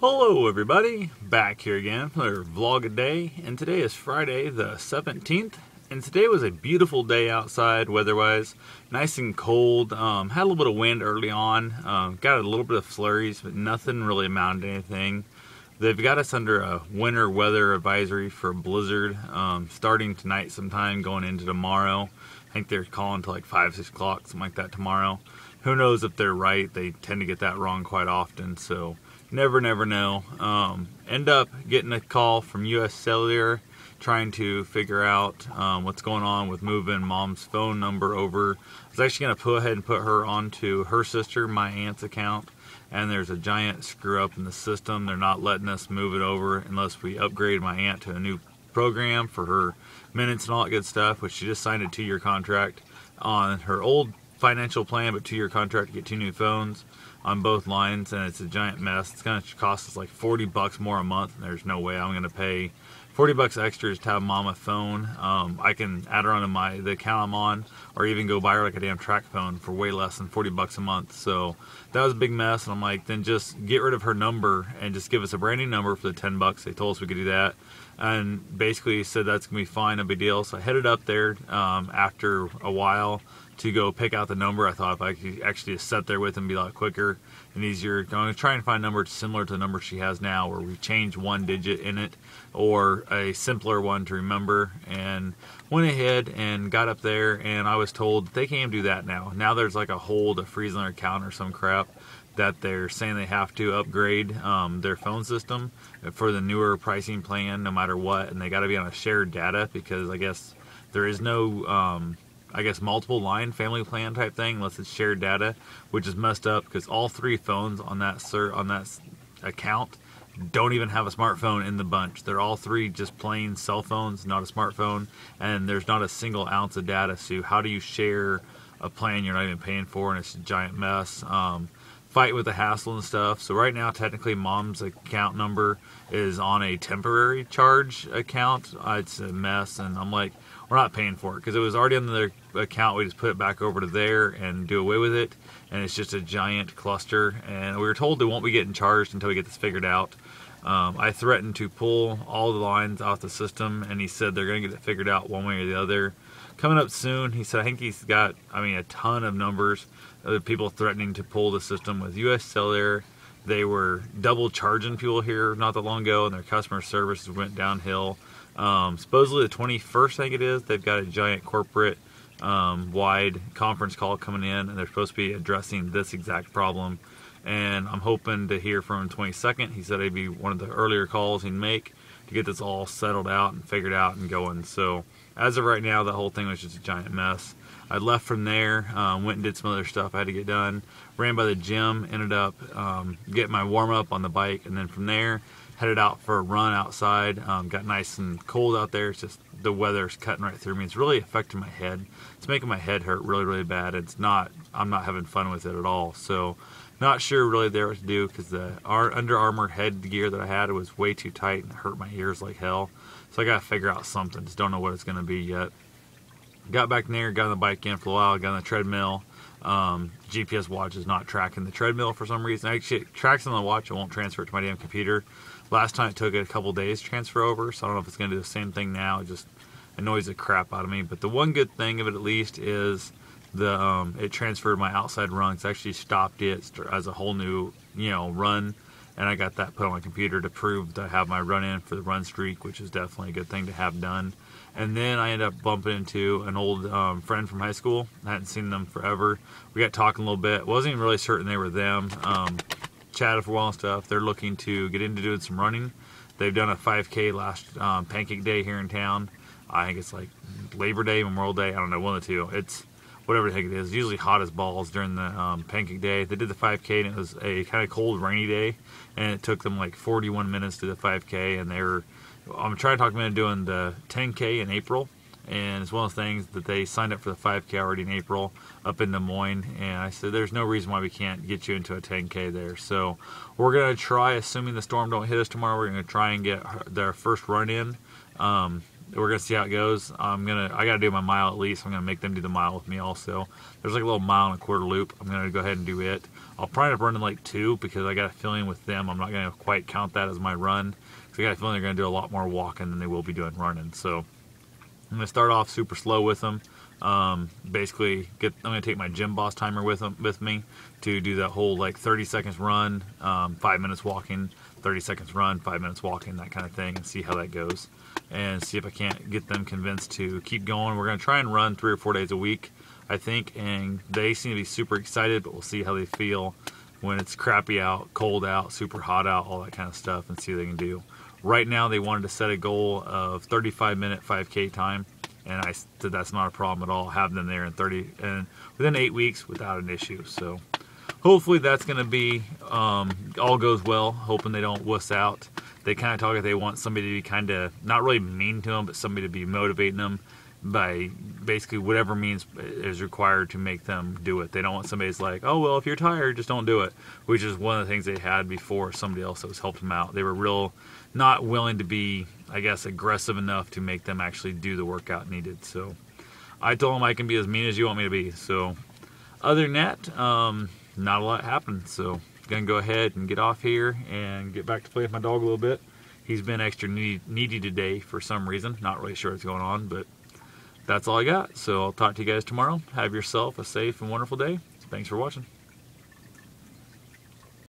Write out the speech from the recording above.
Hello everybody, back here again for another vlog a day, and today is Friday the 17th, and today was a beautiful day outside weather-wise, nice and cold, had a little bit of wind early on, got a little bit of flurries, but nothing really amounted to anything. They've got us under a winter weather advisory for a blizzard, starting tonight sometime, going into tomorrow. I think they're calling to like 5, 6 o'clock, something like that tomorrow. Who knows if they're right, they tend to get that wrong quite often, so never know. End up getting a call from US Cellular trying to figure out what's going on with moving mom's phone number over. I was actually going to go ahead and put her onto her sister, my aunt's account, and there's a giant screw up in the system. They're not letting us move it over unless we upgrade my aunt to a new program for her minutes and all that good stuff, which she just signed a 2-year contract on her old financial plan, but 2-year contract to get 2 new phones on both lines, and it's a giant mess. It's going to cost us like $40 more a month, and there's no way I'm going to pay $40 extra to have mom a phone. I can add her onto the account I'm on, or even go buy her like a damn track phone for way less than $40 a month. So that was a big mess, and I'm like, then just get rid of her number and just give us a brand new number for the $10. They told us we could do that, and basically said that's going to be fine, no big deal. So I headed up there after a while to go pick out the number. I thought if I could actually just sit there with him, be a lot quicker and easier. I'm going to try and find a number similar to the number she has now, where we change one digit in it, or a simpler one to remember. And went ahead and got up there, and I was told they can't do that now. Now there's like a hold to freeze on their account or some crap that they're saying they have to upgrade their phone system for the newer pricing plan no matter what, and they got to be on a shared data, because I guess there is no multiple line family plan type thing unless it's shared data, which is messed up because all 3 phones on that account don't even have a smartphone in the bunch. They're all 3 just plain cell phones, not a smartphone, and there's not a single ounce of data. So how do you share a plan you're not even paying for? And it's a giant mess. Fight with the hassle and stuff. So right now, technically, mom's account number is on a temporary charge account. It's a mess, and I'm like, we're not paying for it because it was already on their account. We just put it back over to there and do away with it, and it's just a giant cluster. And we were told they won't be getting charged until we get this figured out. I threatened to pull all the lines off the system, and he said they're going to get it figured out one way or the other. Coming up soon, he said, I think he's got, a ton of numbers of people threatening to pull the system with US Cellular. They were double charging people here not that long ago, and their customer service went downhill. Supposedly the 21st, I think it is, they've got a giant corporate wide conference call coming in, and they're supposed to be addressing this exact problem. And I'm hoping to hear from him 22nd. He said it'd be one of the earlier calls he'd make to get this all settled out and figured out and going. So as of right now, the whole thing was just a giant mess. I left from there, went and did some other stuff I had to get done, ran by the gym, ended up getting my warm-up on the bike, and then from there headed out for a run outside. Got nice and cold out there. It's just the weather's cutting right through me. It's really affecting my head. It's making my head hurt really bad. I'm not having fun with it at all. So not sure really there what to do, because the Under Armour headgear that I had was way too tight and it hurt my ears like hell. So I got to figure out something. Just don't know what it's going to be yet. Got back in there, got on the bike again for a while, got on the treadmill. GPS watch is not tracking the treadmill for some reason. Actually, it tracks on the watch. It won't transfer it to my damn computer. Last time it took it a couple days to transfer over, so I don't know if it's going to do the same thing now. It just annoys the crap out of me. But the one good thing of it, at least, is it transferred my outside run. It's actually stopped it as a whole new run, and I got that put on my computer to prove that I have my run in for the run streak, which is definitely a good thing to have done. And then I ended up bumping into an old friend from high school. I hadn't seen them forever. We got talking a little bit. Wasn't even really certain they were them. Chatted for a while and stuff. They're looking to get into doing some running. They've done a 5K last Pancake Day here in town. I think it's like Labor Day, Memorial Day. I don't know, one of the two. It's whatever the heck it is. It's usually hot as balls during the Pancake Day. They did the 5K, and it was a kind of cold, rainy day, and it took them like 41 minutes to do the 5K, and I'm trying to talk them into doing the 10K in April, and it's one of the things that they signed up for the 5K already in April up in Des Moines, and I said there's no reason why we can't get you into a 10K there. So we're going to try, assuming the storm don't hit us tomorrow, we're going to try and get their first run in. We're going to see how it goes. I got to do my mile at least. I'm going to make them do the mile with me also. There's like a little 1.25 mile loop. I'm going to go ahead and do it. I'll probably end up running like 2 because I got a feeling with them I'm not going to quite count that as my run. Because I got a feeling they're going to do a lot more walking than they will be doing running. So I'm going to start off super slow with them. Basically, I'm going to take my Gym Boss timer with me to do that whole like 30 seconds run, 5 minutes walking, 30 seconds run, 5 minutes walking, that kind of thing, and see how that goes. And see if I can't get them convinced to keep going. We're going to try and run 3 or 4 days a week, I think, and they seem to be super excited, but we'll see how they feel when it's crappy out, cold out, super hot out, all that kind of stuff, and see what they can do. Right now, they wanted to set a goal of 35-minute 5K time, and I said that's not a problem at all. Have them there in within 8 weeks without an issue. So hopefully that's going to be all goes well. Hoping they don't wuss out. They kind of talk like they want somebody to be kind of not really mean to them, but somebody to be motivating them by basically whatever means is required to make them do it. They don't want somebody who's like, oh, well, if you're tired, just don't do it, which is one of the things they had before somebody else that was helped them out. They were real not willing to be, I guess, aggressive enough to make them actually do the workout needed. So I told them I can be as mean as you want me to be. So other than that, not a lot happened. So going to go ahead and get off here and get back to play with my dog a little bit. He's been extra needy today for some reason. Not really sure what's going on, but that's all I got. So I'll talk to you guys tomorrow. Have yourself a safe and wonderful day. Thanks for watching.